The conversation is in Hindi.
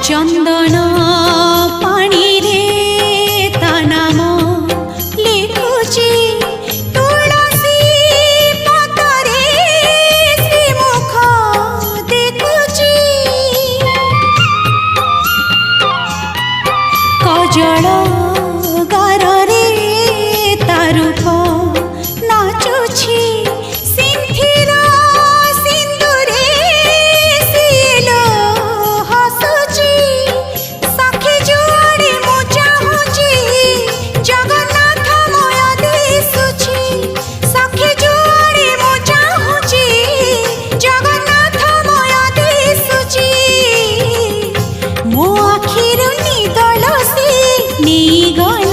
चंदन पानी रे ता नाम लिखुची तुलसी पतरे श्रीमुख देखुची कजल गारे ता रूप नाचुची सिंथिरा सिंदूरे सिलो हसुची सखी जुआड़े मु चाहुची जगन्नाथ मय दिसुची सखी जुआड़े मु चाहुची जगन्नाथ मय दिसुची मो आखिरु निदल से नी गए